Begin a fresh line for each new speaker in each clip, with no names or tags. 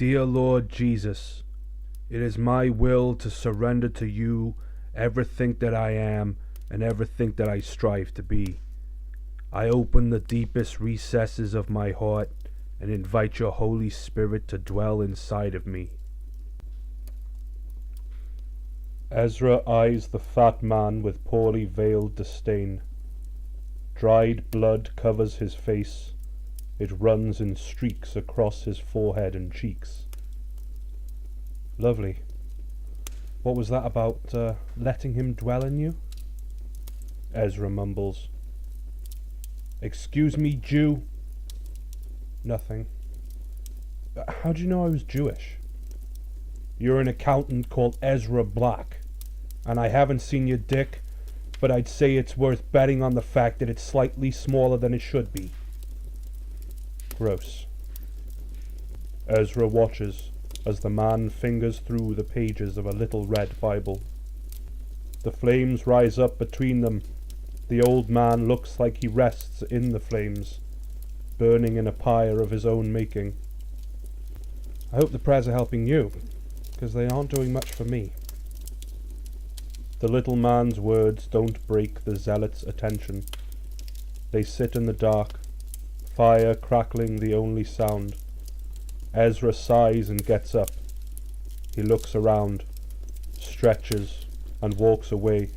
Dear Lord Jesus, it is my will to surrender to you everything that I am and everything that I strive to be. I open the deepest recesses of my heart and invite your Holy Spirit to dwell inside of me. Ezra eyes the fat man with poorly veiled disdain. Dried blood covers his face. It runs in streaks across his forehead and cheeks. Lovely. What was that about, letting him dwell in you? Ezra mumbles. Excuse me, Jew. Nothing. How do you know I was Jewish? You're an accountant called Ezra Black, and I haven't seen your dick, but I'd say it's worth betting on the fact that it's slightly smaller than it should be. Gross. Ezra watches as the man fingers through the pages of a little red Bible. The flames rise up between them. The old man looks like he rests in the flames, burning in a pyre of his own making. I hope the prayers are helping you, because they aren't doing much for me. The little man's words don't break the zealot's attention. They sit in the dark, fire crackling the only sound. Ezra sighs and gets up. He looks around, stretches, and walks away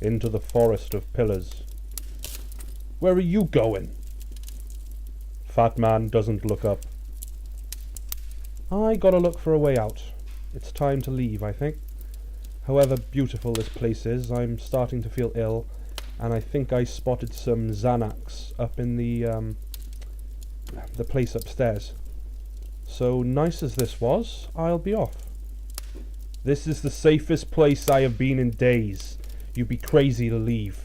into the forest of pillars. Where are you going? Fat man doesn't look up. I gotta look for a way out. It's time to leave, I think. However beautiful this place is, I'm starting to feel ill, and I think I spotted some Xanax up in the place upstairs. So nice as this was, I'll be off. This is the safest place I have been in days. You'd be crazy to leave.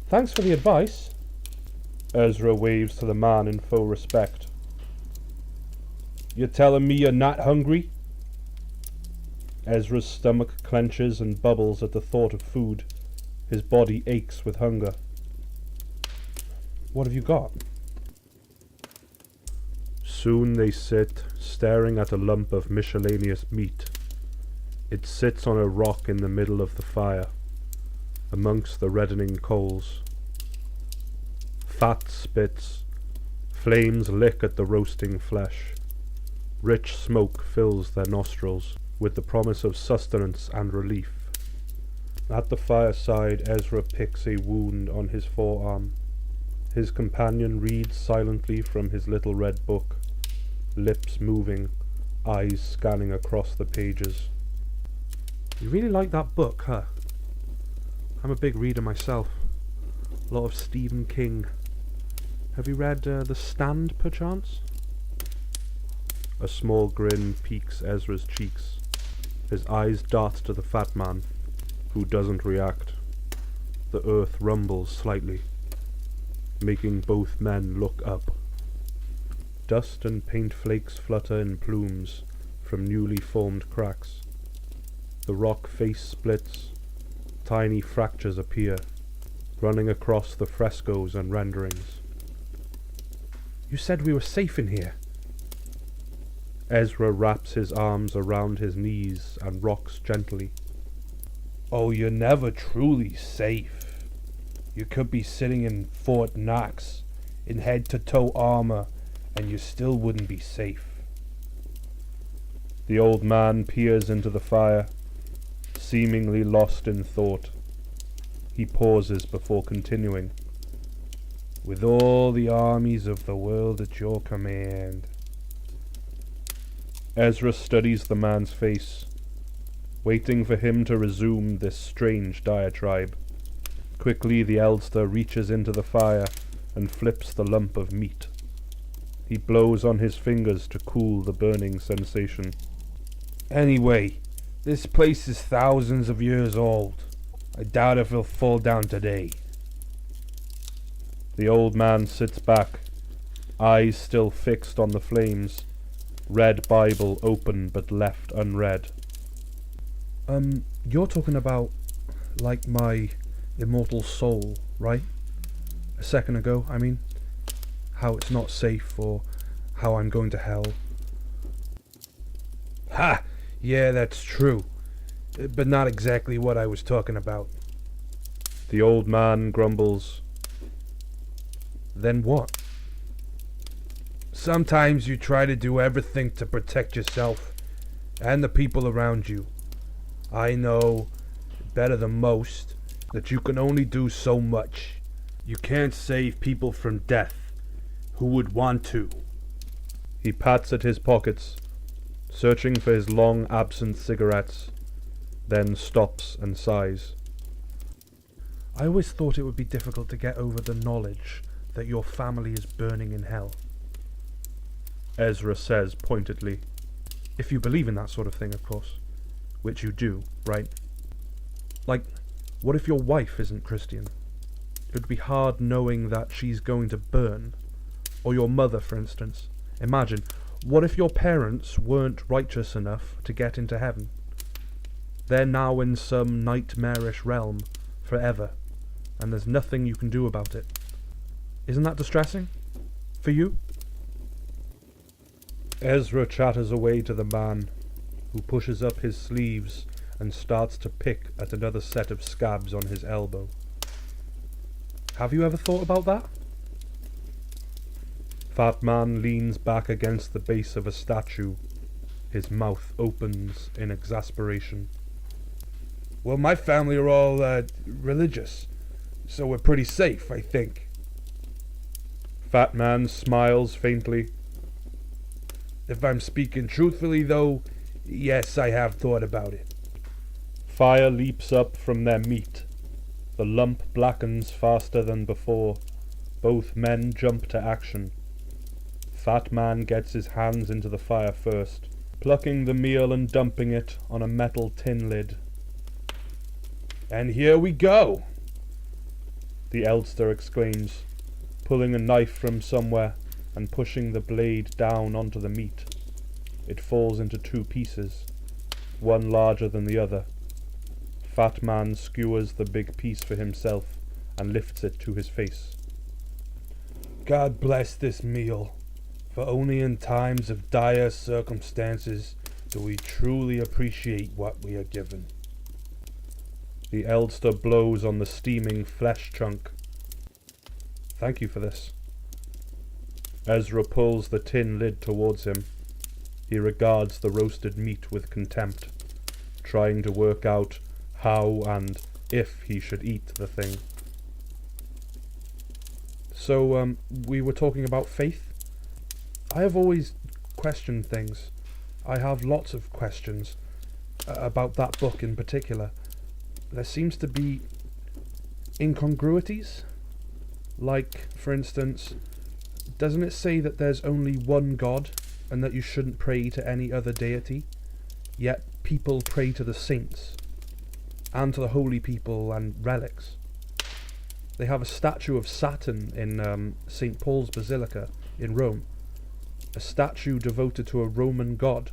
Thanks for the advice. Ezra waves to the man in full respect. You're telling me you're not hungry? Ezra's stomach clenches and bubbles at the thought of food. His body aches with hunger. What have you got? Soon they sit, staring at a lump of miscellaneous meat. It sits on a rock in the middle of the fire, amongst the reddening coals. Fat spits, flames lick at the roasting flesh. Rich smoke fills their nostrils, with the promise of sustenance and relief. At the fireside, Ezra picks a wound on his forearm. His companion reads silently from his little red book, lips moving, eyes scanning across the pages. You really like that book, huh? I'm a big reader myself. A lot of Stephen King. Have you read The Stand, perchance? A small grin peaks Ezra's cheeks. His eyes dart to the fat man, who doesn't react. The earth rumbles slightly, making both men look up. Dust and paint flakes flutter in plumes from newly formed cracks. The rock face splits. Tiny fractures appear, running across the frescoes and renderings. You said we were safe in here. Ezra wraps his arms around his knees and rocks gently. Oh, you're never truly safe. You could be sitting in Fort Knox in head-to-toe armor, and you still wouldn't be safe. The old man peers into the fire, seemingly lost in thought. He pauses before continuing. With all the armies of the world at your command. Ezra studies the man's face, waiting for him to resume this strange diatribe. Quickly the Elster reaches into the fire and flips the lump of meat. He blows on his fingers to cool the burning sensation. Anyway, this place is thousands of years old. I doubt if it'll fall down today. The old man sits back, eyes still fixed on the flames, red Bible open but left unread. You're talking about, like, my immortal soul, right? A second ago, I mean. How it's not safe, or how I'm going to hell.
Ha! Yeah, that's true. But not exactly what I was talking about.
The old man grumbles.
Then what? Sometimes you try to do everything to protect yourself and the people around you. I know, better than most, that you can only do so much. You can't save people from death who would want to.
He pats at his pockets, searching for his long-absent cigarettes, then stops and sighs.
I always thought it would be difficult to get over the knowledge that your family is burning in hell.
Ezra says pointedly.
If you believe in that sort of thing, of course. Which you do, right? Like, what if your wife isn't Christian? It would be hard knowing that she's going to burn. Or your mother, for instance. Imagine, what if your parents weren't righteous enough to get into heaven? They're now in some nightmarish realm forever, and there's nothing you can do about it. Isn't that distressing? For you?
Ezra chatters away to the man, who pushes up his sleeves and starts to pick at another set of scabs on his elbow.
Have you ever thought about that?
Fat man leans back against the base of a statue. His mouth opens in exasperation.
Well, my family are all religious, so we're pretty safe, I think.
Fat man smiles faintly.
If I'm speaking truthfully, though, yes, I have thought about it.
Fire leaps up from their meat. The lump blackens faster than before. Both men jump to action. Fat man gets his hands into the fire first, plucking the meal and dumping it on a metal tin lid.
And here we go!
The eldster exclaims, pulling a knife from somewhere and pushing the blade down onto the meat. It falls into two pieces, one larger than the other. Fat man skewers the big piece for himself and lifts it to his face.
God bless this meal, for only in times of dire circumstances do we truly appreciate what we are given.
The eldster blows on the steaming flesh chunk. Thank you for this. Ezra pulls the tin lid towards him. He regards the roasted meat with contempt, trying to work out how and if he should eat the thing.
So, we were talking about faith? I have always questioned things. I have lots of questions about that book in particular. There seems to be incongruities. Like, for instance, doesn't it say that there's only one God and that you shouldn't pray to any other deity? Yet people pray to the saints and to the holy people and relics. They have a statue of Saturn in St. Paul's Basilica in Rome, a statue devoted to a Roman god.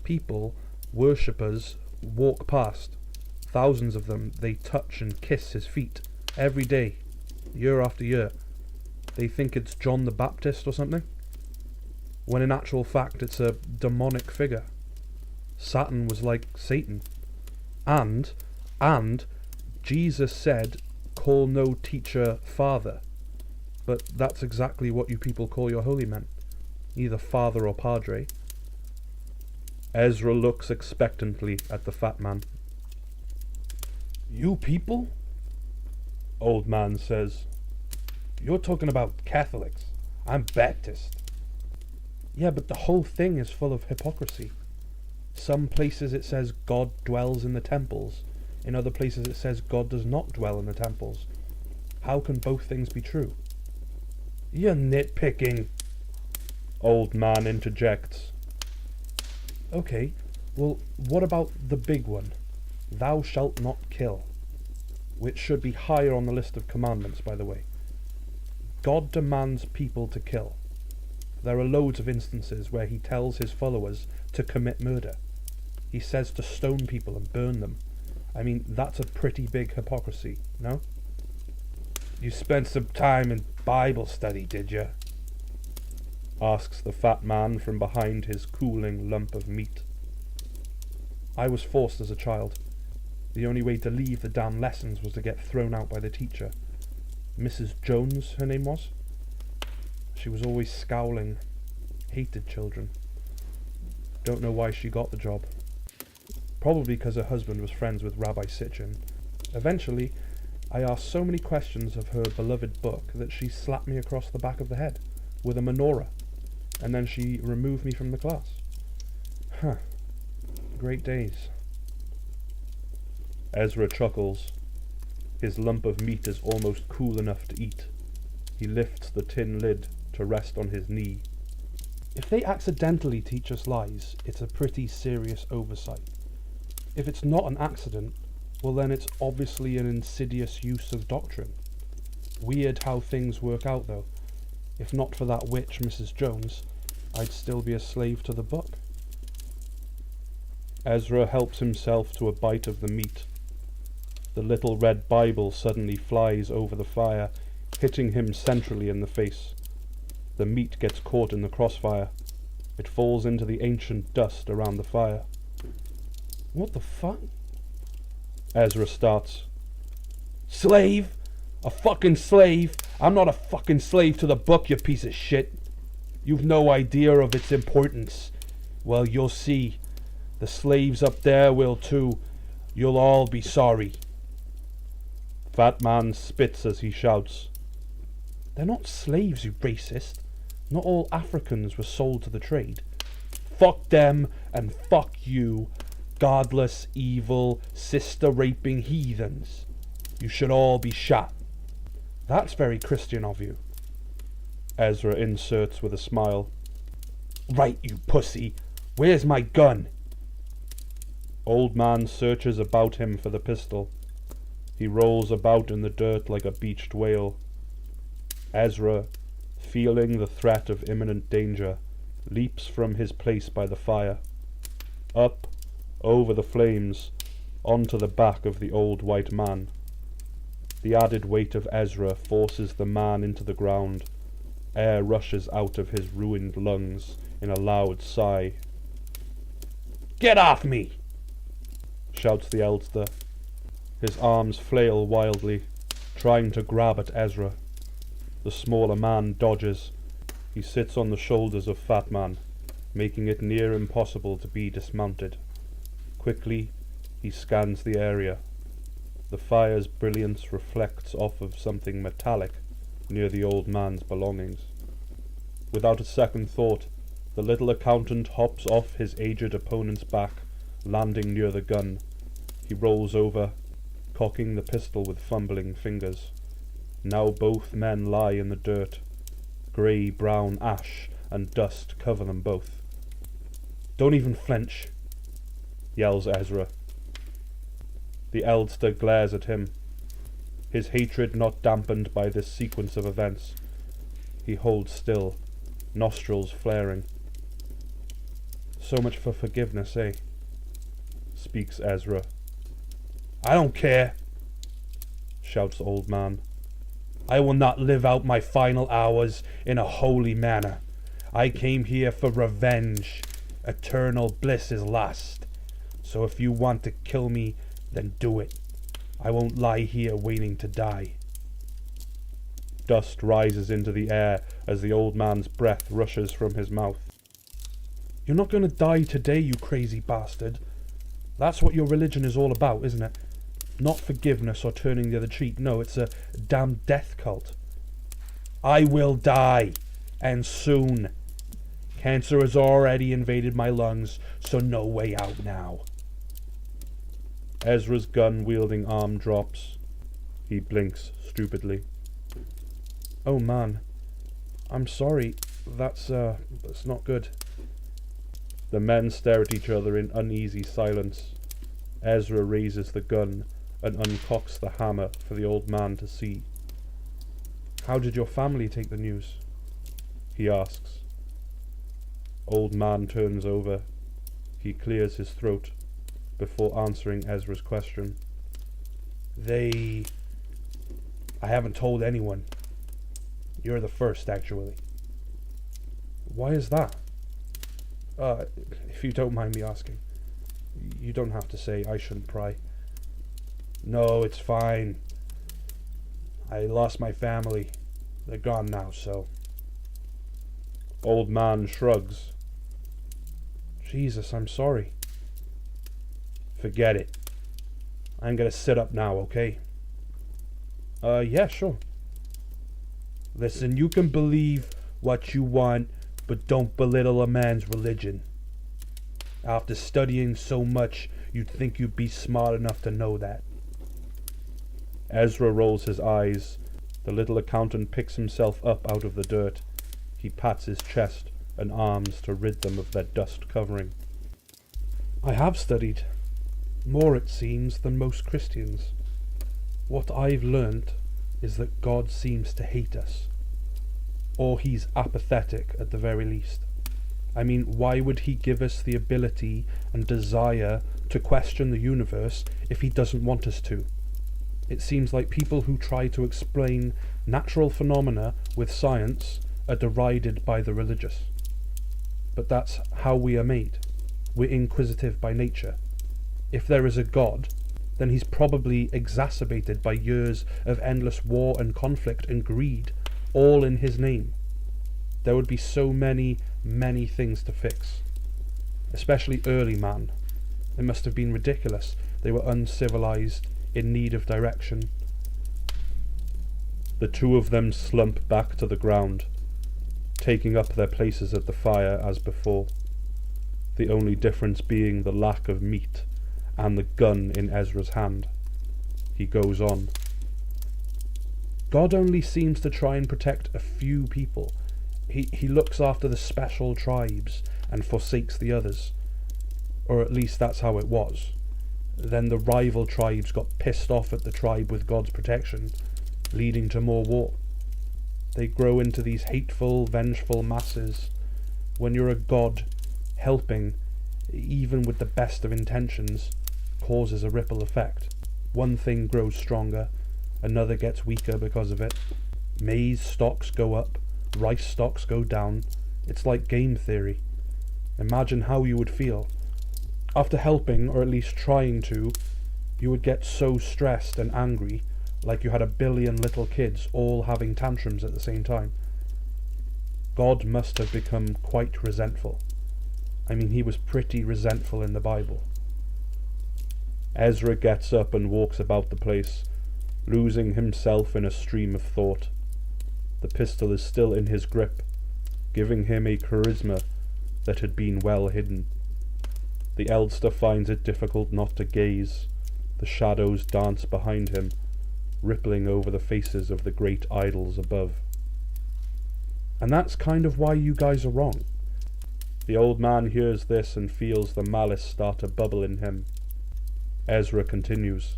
People, worshippers, walk past. Thousands of them, they touch and kiss his feet every day, year after year. They think it's John the Baptist or something, when in actual fact it's a demonic figure. Saturn was like Satan. And Jesus said, call no teacher father. But that's exactly what you people call your holy men, either father or padre.
Ezra looks expectantly at the fat man.
You people?
Old man says.
You're talking about Catholics. I'm Baptist. Yeah, but the whole thing is full of hypocrisy. Some places it says God dwells in the temples. In other places it says God does not dwell in the temples. How can both things be true? You're nitpicking.
Old man interjects.
Okay, well, what about the big one? Thou shalt not kill. Which should be higher on the list of commandments, by the way. God demands people to kill. There are loads of instances where he tells his followers to commit murder. He says to stone people and burn them. I mean, that's a pretty big hypocrisy, no? You spent some time in Bible study, did you?
asks the fat man from behind his cooling lump of meat.
I was forced as a child. The only way to leave the damn lessons was to get thrown out by the teacher. Mrs. Jones, her name was. She was always scowling, hated children. Don't know why she got the job. Probably because her husband was friends with Rabbi Sitchin. Eventually, I asked so many questions of her beloved book that she slapped me across the back of the head with a menorah, and then she removed me from the class. Huh. Great days.
Ezra chuckles. His lump of meat is almost cool enough to eat. He lifts the tin lid to rest on his knee.
If they accidentally teach us lies, it's a pretty serious oversight. If it's not an accident, well then it's obviously an insidious use of doctrine. Weird how things work out though. If not for that witch, Mrs. Jones, I'd still be a slave to the book.
Ezra helps himself to a bite of the meat. The little red Bible suddenly flies over the fire, hitting him centrally in the face. The meat gets caught in the crossfire. It falls into the ancient dust around the fire.
What the fuck?
Ezra starts.
Slave? A fucking slave? I'm not a fucking slave to the book, you piece of shit. You've no idea of its importance. Well, you'll see. The slaves up there will too. You'll all be sorry.
Fat man spits as he shouts.
They're not slaves, you racist. Not all Africans were sold to the trade. Fuck them and fuck you, godless, evil, sister-raping heathens. You should all be shot. That's very Christian of you.
Ezra inserts with a smile.
Right, you pussy. Where's my gun?
Old man searches about him for the pistol. He rolls about in the dirt like a beached whale. Ezra, feeling the threat of imminent danger, leaps from his place by the fire. Up, over the flames, onto the back of the old white man. The added weight of Ezra forces the man into the ground. Air rushes out of his ruined lungs in a loud sigh.
Get off me!
Shouts the Elster. His arms flail wildly, trying to grab at Ezra. The smaller man dodges. He sits on the shoulders of Fat Man, making it near impossible to be dismounted. Quickly, he scans the area. The fire's brilliance reflects off of something metallic near the old man's belongings. Without a second thought, the little accountant hops off his aged opponent's back, landing near the gun. He rolls over, cocking the pistol with fumbling fingers. Now both men lie in the dirt. Grey-brown ash and dust cover them both.
Don't even flinch,
yells Ezra. The Elster glares at him, his hatred not dampened by this sequence of events. He holds still, nostrils flaring.
So much for forgiveness, eh?
Speaks Ezra.
I don't care,
shouts old man.
I will not live out my final hours in a holy manner. I came here for revenge. Eternal bliss is lost. So if you want to kill me, then do it. I won't lie here waiting to die.
Dust rises into the air as the old man's breath rushes from his mouth.
You're not going to die today, you crazy bastard. That's what your religion is all about, isn't it? Not forgiveness or turning the other cheek. No, it's a damn death cult. I will die, and soon. Cancer has already invaded my lungs, so no way out now.
Ezra's gun-wielding arm drops. He blinks stupidly.
Oh man, I'm sorry. That's not good.
The men stare at each other in uneasy silence. Ezra raises the gun and uncocks the hammer for the old man to see.
How did your family take the news?
He asks. Old man turns over. He clears his throat before answering Ezra's question.
I haven't told anyone. You're the first, actually. Why is that? If you don't mind me asking. You don't have to say I shouldn't pry. No, it's fine. I lost my family. They're gone now, so...
Old man shrugs.
Jesus, I'm sorry.
Forget it. I'm gonna sit up now, okay?
Yeah, sure.
Listen, you can believe what you want, but don't belittle a man's religion. After studying so much, you'd think you'd be smart enough to know that. Ezra rolls his eyes. The little accountant picks himself up out of the dirt. He pats his chest and arms to rid them of their dust covering.
I have studied. More, it seems, than most Christians. What I've learnt is that God seems to hate us. Or he's apathetic, at the very least. I mean, why would he give us the ability and desire to question the universe if he doesn't want us to? It seems like people who try to explain natural phenomena with science are derided by the religious. But that's how we are made. We're inquisitive by nature. If there is a God, then he's probably exacerbated by years of endless war and conflict and greed, all in his name. There would be so many things to fix. Especially early man. It must have been ridiculous. They were uncivilized, in need of direction.
The two of them slump back to the ground, taking up their places at the fire as before, the only difference being the lack of meat and the gun in Ezra's hand. He goes on.
God only seems to try and protect a few people. He looks after the special tribes and forsakes the others. Or at least that's how it was. Then the rival tribes got pissed off at the tribe with God's protection, leading to more war. They grow into these hateful, vengeful masses. When you're a god, helping, even with the best of intentions, causes a ripple effect. One thing grows stronger, another gets weaker because of it. Maize stocks go up, rice stocks go down. It's like game theory. Imagine how you would feel. After helping, or at least trying to, you would get so stressed and angry, like you had 1 billion little kids all having tantrums at the same time. God must have become quite resentful. I mean, he was pretty resentful in the Bible.
Ezra gets up and walks about the place, losing himself in a stream of thought. The pistol is still in his grip, giving him a charisma that had been well hidden. The Eldster finds it difficult not to gaze. The shadows dance behind him, rippling over the faces of the great idols above.
And that's kind of why you guys are wrong.
The old man hears this and feels the malice start to bubble in him. Ezra continues.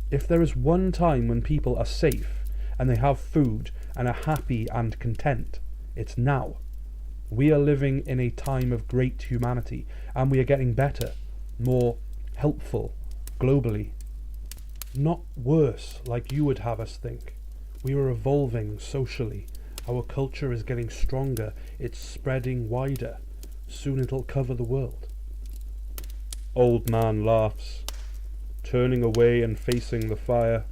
If there is one time when people are safe, and they have food, and are happy and content, it's now. We are living in a time of great humanity, and we are getting better, more helpful, globally. Not worse, like you would have us think. We are evolving socially. Our culture is getting stronger. It's spreading wider. Soon it'll cover the world.
Old man laughs. Turning away and facing the fire,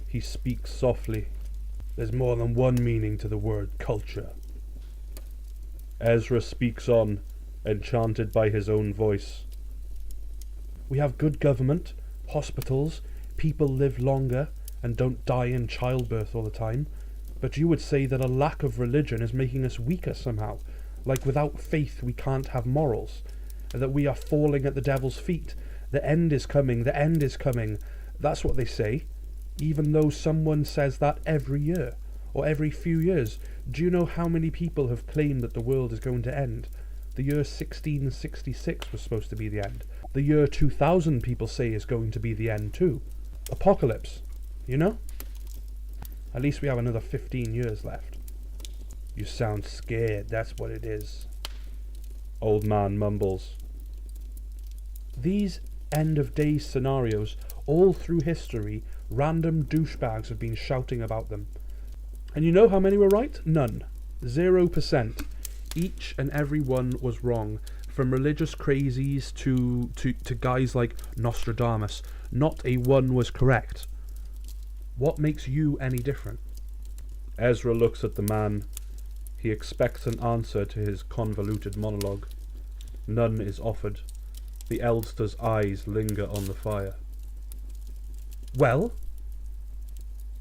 he speaks softly.
There's more than one meaning to the word culture.
Ezra speaks on, enchanted by his own voice.
We have good government, hospitals, people live longer and don't die in childbirth all the time, but you would say that a lack of religion is making us weaker somehow, like without faith we can't have morals, that we are falling at the devil's feet. The end is coming, the end is coming. That's what they say, even though someone says that every year, or every few years. Do you know how many people have claimed that the world is going to end? The year 1666 was supposed to be the end. The year 2000 people say is going to be the end too. Apocalypse, you know? At least we have another 15 years left. You sound scared, that's what it is.
Old man mumbles.
These end-of-days scenarios, all through history, random douchebags have been shouting about them. And you know how many were right? None. 0%. Each and every one was wrong, from religious crazies to guys like Nostradamus. Not a one was correct. What makes you any different?
Ezra looks at the man. He expects an answer to his convoluted monologue. None is offered. The Elster's eyes linger on the fire.
Well?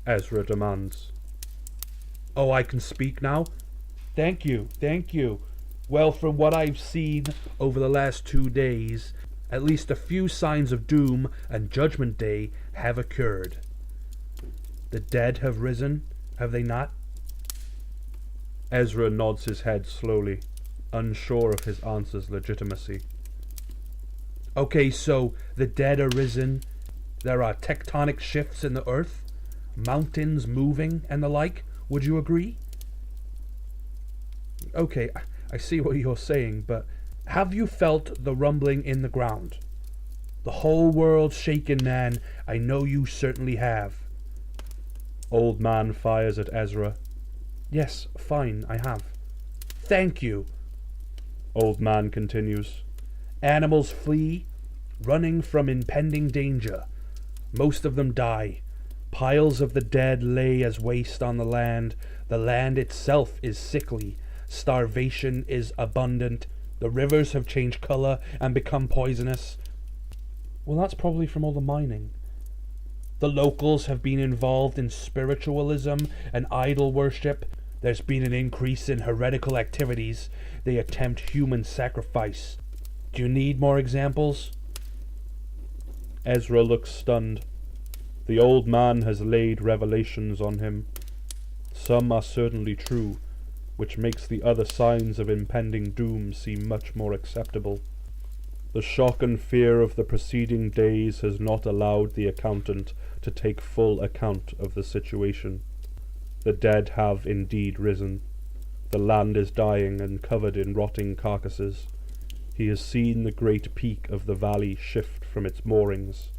Ezra demands.
Oh, I can speak now? Thank you, thank you. Well, from what I've seen over the last 2 days, at least a few signs of doom and judgment day have occurred. The dead have risen, have they not?
Ezra nods his head slowly, unsure of his answer's legitimacy.
Okay, so the dead are risen, there are tectonic shifts in the earth, mountains moving and the like, would you agree? Okay, I see what you're saying, but have you felt the rumbling in the ground? The whole world shaken, man. I know you certainly have.
Old man fires at Ezra.
Yes, fine, I have. Thank you.
Old man continues.
Animals flee, running from impending danger. Most of them die. Piles of the dead lay as waste on the land. The land itself is sickly. Starvation is abundant. The rivers have changed color and become poisonous. Well, that's probably from all the mining. The locals have been involved in spiritualism and idol worship. There's been an increase in heretical activities. They attempt human sacrifice. Do you need more examples?
Ezra looks stunned. The old man has laid revelations on him. Some are certainly true, which makes the other signs of impending doom seem much more acceptable. The shock and fear of the preceding days has not allowed the accountant to take full account of the situation. The dead have indeed risen. The land is dying and covered in rotting carcasses. He has seen the great peak of the valley shift from its moorings.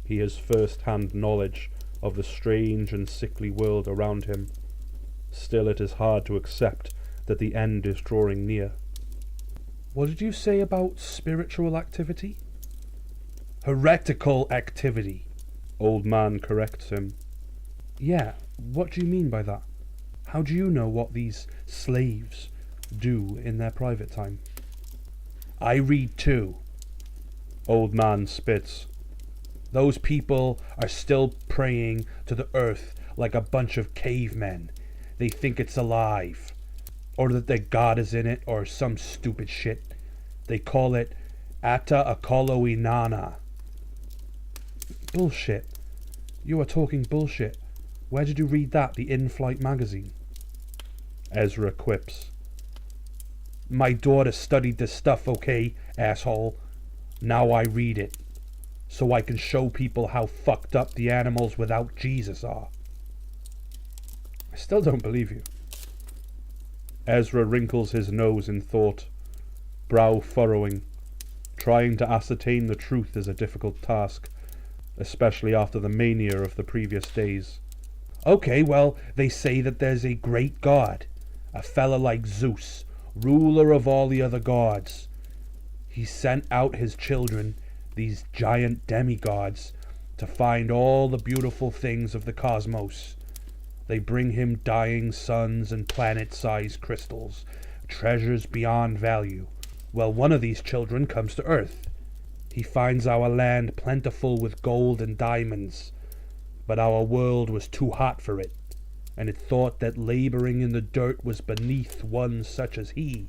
He has first-hand knowledge of the strange and sickly world around him. Still, it is hard to accept that the end is drawing near.
What did you say about spiritual activity? Heretical activity.
Old man corrects him.
Yeah, what do you mean by that? How do you know what these slaves do in their private time? I read too.
Old man spits.
Those people are still praying to the earth like a bunch of cavemen. They think it's alive, or that their god is in it, or some stupid shit. They call it Ata Akolo Inanna. Bullshit. You are talking bullshit. Where did you read that? The In-Flight magazine?
Ezra quips.
My daughter studied this stuff, okay, asshole? Now I read it, so I can show people how fucked up the animals without Jesus are. I still don't believe you.
Ezra wrinkles his nose in thought, brow furrowing. Trying to ascertain the truth is a difficult task, especially after the mania of the previous days.
Okay, well, they say that there's a great god, a fella like Zeus, ruler of all the other gods. He sent out his children, these giant demigods, to find all the beautiful things of the cosmos. They bring him dying suns and planet-sized crystals, treasures beyond value. Well, one of these children comes to Earth. He finds our land plentiful with gold and diamonds, but our world was too hot for it, and it thought that laboring in the dirt was beneath one such as he.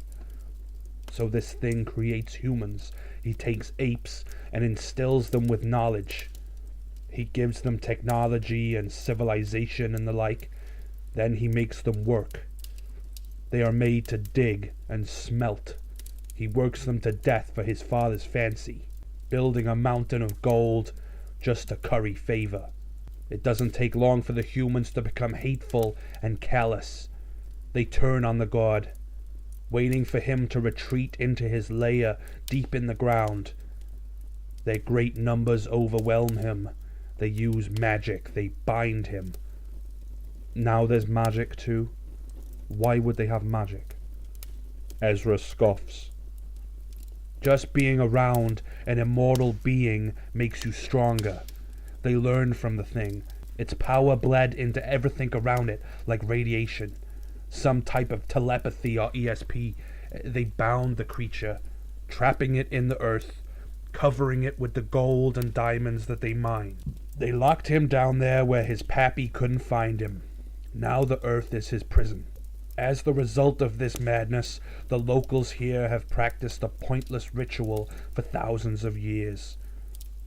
So this thing creates humans. He takes apes and instills them with knowledge. He gives them technology and civilization and the like. Then he makes them work. They are made to dig and smelt. He works them to death for his father's fancy, building a mountain of gold just to curry favor. It doesn't take long for the humans to become hateful and callous. They turn on the god, waiting for him to retreat into his lair deep in the ground. Their great numbers overwhelm him. They use magic. They bind him. Now there's magic too. Why would they have magic?
Ezra scoffs.
Just being around an immortal being makes you stronger. They learned from the thing. Its power bled into everything around it, like radiation. Some type of telepathy or ESP. They bound the creature, trapping it in the earth, covering it with the gold and diamonds that they mined. They locked him down there where his pappy couldn't find him. Now the earth is his prison. As the result of this madness, the locals here have practiced a pointless ritual for thousands of years.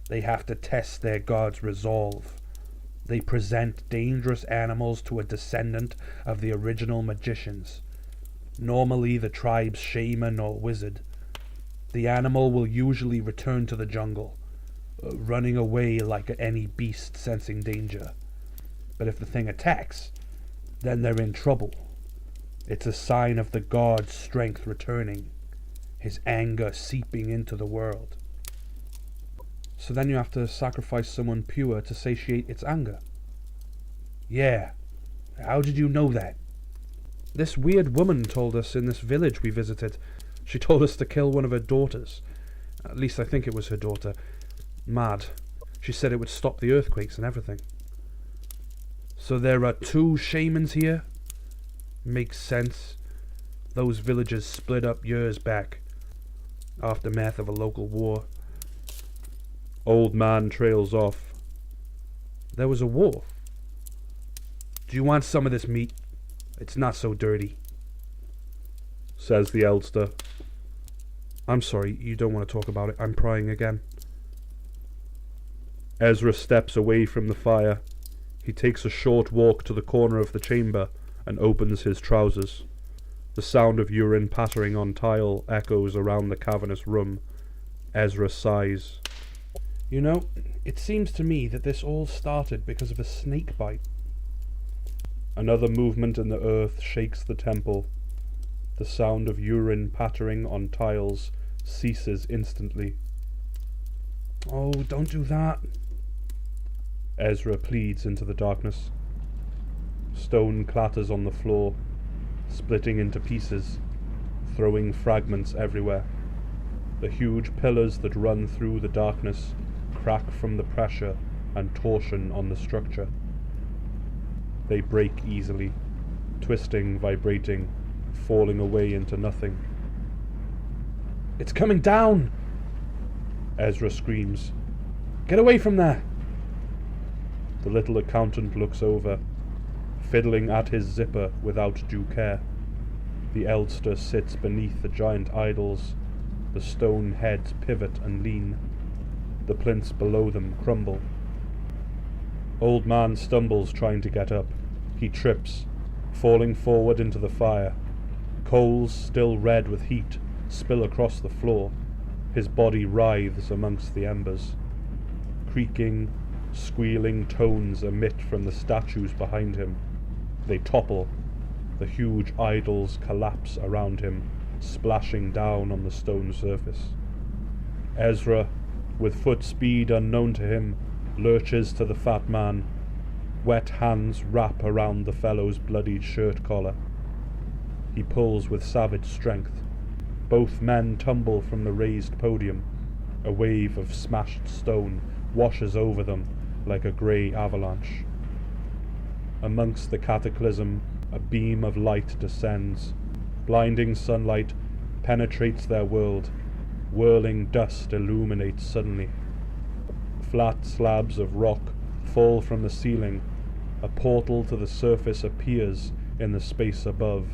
They have to test their god's resolve. They present dangerous animals to a descendant of the original magicians, normally the tribe's shaman or wizard. The animal will usually return to the jungle, running away like any beast sensing danger. But if the thing attacks, then they're in trouble. It's a sign of the god's strength returning, his anger seeping into the world. So then you have to sacrifice someone pure to satiate its anger. Yeah. How did you know that? This weird woman told us in this village we visited. She told us to kill one of her daughters. At least I think it was her daughter. Mad. She said it would stop the earthquakes and everything. So there are 2 shamans here? Makes sense. Those villages split up years back, aftermath of a local war.
Old man trails off.
There was a war. Do you want some of this meat? It's not so dirty,
says the Elster.
I'm sorry, you don't want to talk about it. I'm prying again.
Ezra steps away from the fire. He takes a short walk to the corner of the chamber and opens his trousers. The sound of urine pattering on tile echoes around the cavernous room. Ezra sighs.
You know, it seems to me that this all started because of a snake bite.
Another movement in the earth shakes the temple. The sound of urine pattering on tiles ceases instantly.
Oh, don't do that.
Ezra pleads into the darkness. Stone clatters on the floor, splitting into pieces, throwing fragments everywhere. The huge pillars that run through the darkness crack from the pressure and torsion on the structure. They break easily, twisting, vibrating, falling away into nothing.
It's coming down!
Ezra screams.
Get away from there!
The little accountant looks over, fiddling at his zipper without due care. The Elster sits beneath the giant idols. The stone heads pivot and lean. The plinths below them crumble. Old man stumbles trying to get up. He trips, falling forward into the fire. Coals, still red with heat, spill across the floor. His body writhes amongst the embers. Creaking, squealing tones emit from the statues behind him. They topple. The huge idols collapse around him, splashing down on the stone surface. Ezra, with foot speed unknown to him, lurches to the fat man. Wet hands wrap around the fellow's bloodied shirt collar. He pulls with savage strength. Both men tumble from the raised podium. A wave of smashed stone washes over them like a grey avalanche. Amongst the cataclysm, a beam of light descends. Blinding sunlight penetrates their world. Whirling dust illuminates suddenly. Flat slabs of rock fall from the ceiling. A portal to the surface appears in the space above,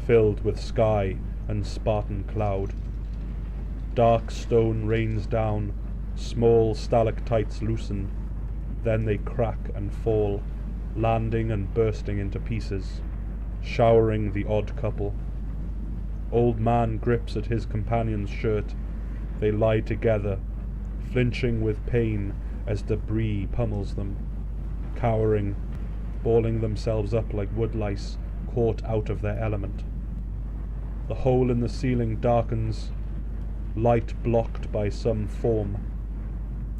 filled with sky and Spartan cloud. Dark stone rains down, small stalactites loosen, then they crack and fall, landing and bursting into pieces, showering the odd couple. Old man grips at his companion's shirt. They lie together, flinching with pain as debris pummels them, cowering, balling themselves up like woodlice caught out of their element. The hole in the ceiling darkens, light blocked by some form.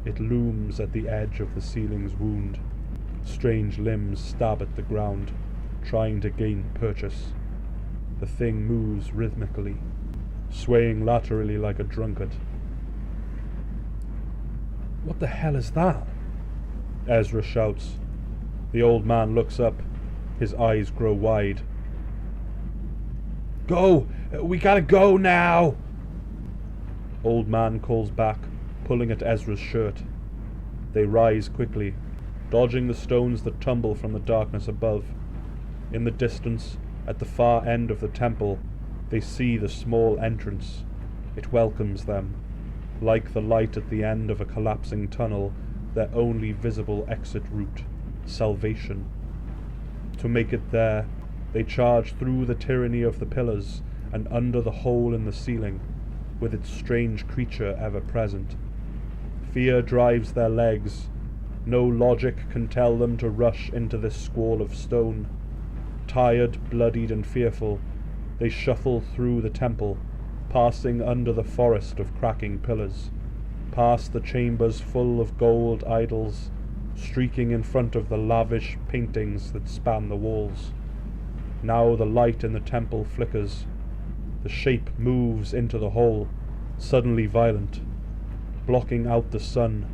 It looms at the edge of the ceiling's wound. Strange limbs stab at the ground, trying to gain purchase. The thing moves rhythmically, swaying laterally like a drunkard.
What the hell is that?
Ezra shouts. The old man looks up. His eyes grow wide.
Go! We gotta go now!
Old man calls back, pulling at Ezra's shirt. They rise quickly, dodging the stones that tumble from the darkness above. In the distance, at the far end of the temple, they see the small entrance. It welcomes them. Like the light at the end of a collapsing tunnel, their only visible exit route, salvation. To make it there, they charge through the tyranny of the pillars and under the hole in the ceiling, with its strange creature ever present. Fear drives their legs. No logic can tell them to rush into this squall of stone. Tired, bloodied, and fearful, they shuffle through the temple, passing under the forest of cracking pillars, past the chambers full of gold idols, streaking in front of the lavish paintings that span the walls. Now the light in the temple flickers. The shape moves into the hole, suddenly violent, blocking out the sun.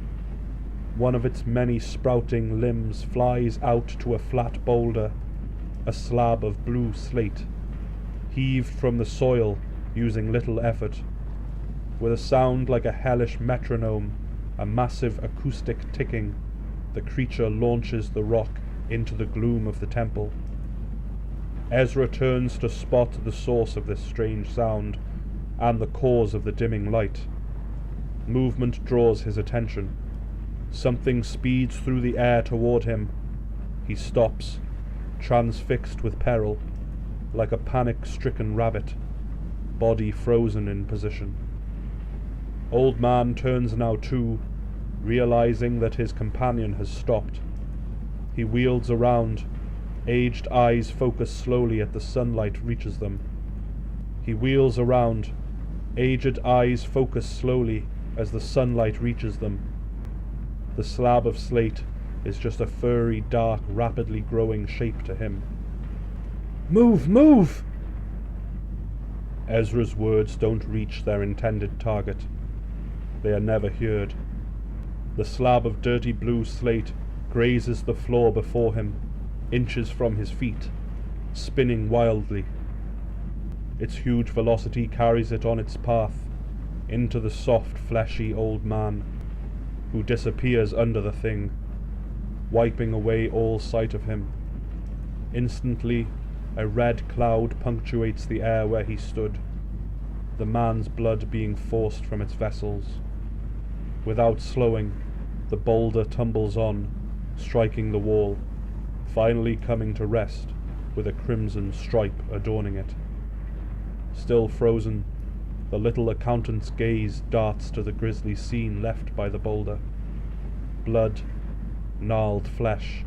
One of its many sprouting limbs flies out to a flat boulder, a slab of blue slate, heaved from the soil using little effort. With a sound like a hellish metronome, a massive acoustic ticking, the creature launches the rock into the gloom of the temple. Ezra turns to spot the source of this strange sound and the cause of the dimming light. Movement draws his attention. Something speeds through the air toward him. He stops, transfixed with peril, like a panic-stricken rabbit, body frozen in position. Old man turns now too, realizing that his companion has stopped. He wields around. Aged eyes focus slowly as the sunlight reaches them. He wheels around. Aged eyes focus slowly as the sunlight reaches them. The slab of slate is just a furry, dark, rapidly growing shape to him.
Move! Move!
Ezra's words don't reach their intended target. They are never heard. The slab of dirty blue slate grazes the floor before him, inches from his feet, spinning wildly. Its huge velocity carries it on its path, into the soft, fleshy old man, who disappears under the thing, wiping away all sight of him. Instantly, a red cloud punctuates the air where he stood, the man's blood being forced from its vessels. Without slowing, the boulder tumbles on, striking the wall, finally coming to rest with a crimson stripe adorning it. Still frozen, the little accountant's gaze darts to the grisly scene left by the boulder. Blood, gnarled flesh,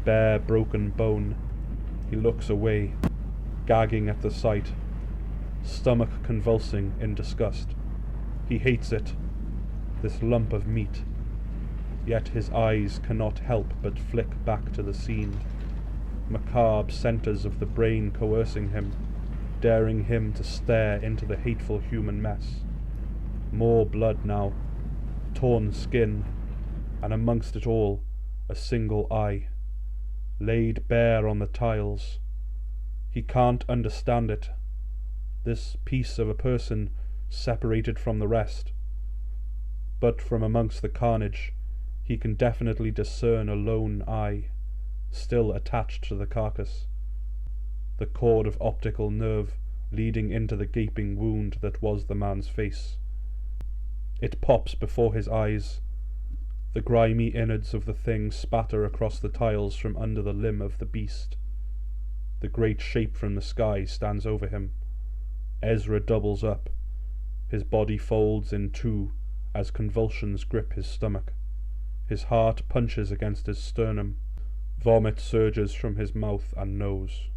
bare broken bone. He looks away, gagging at the sight, stomach convulsing in disgust. He hates it, this lump of meat. Yet his eyes cannot help but flick back to the scene, macabre centres of the brain coercing him, daring him to stare into the hateful human mess. More blood now, torn skin, and amongst it all, a single eye, laid bare on the tiles. He can't understand it, this piece of a person separated from the rest. But from amongst the carnage, he can definitely discern a lone eye, still attached to the carcass, the cord of optical nerve leading into the gaping wound that was the man's face. It pops before his eyes. The grimy innards of the thing spatter across the tiles from under the limb of the beast. The great shape from the sky stands over him. Ezra doubles up. His body folds in two as convulsions grip his stomach. His heart punches against his sternum. Vomit surges from his mouth and nose.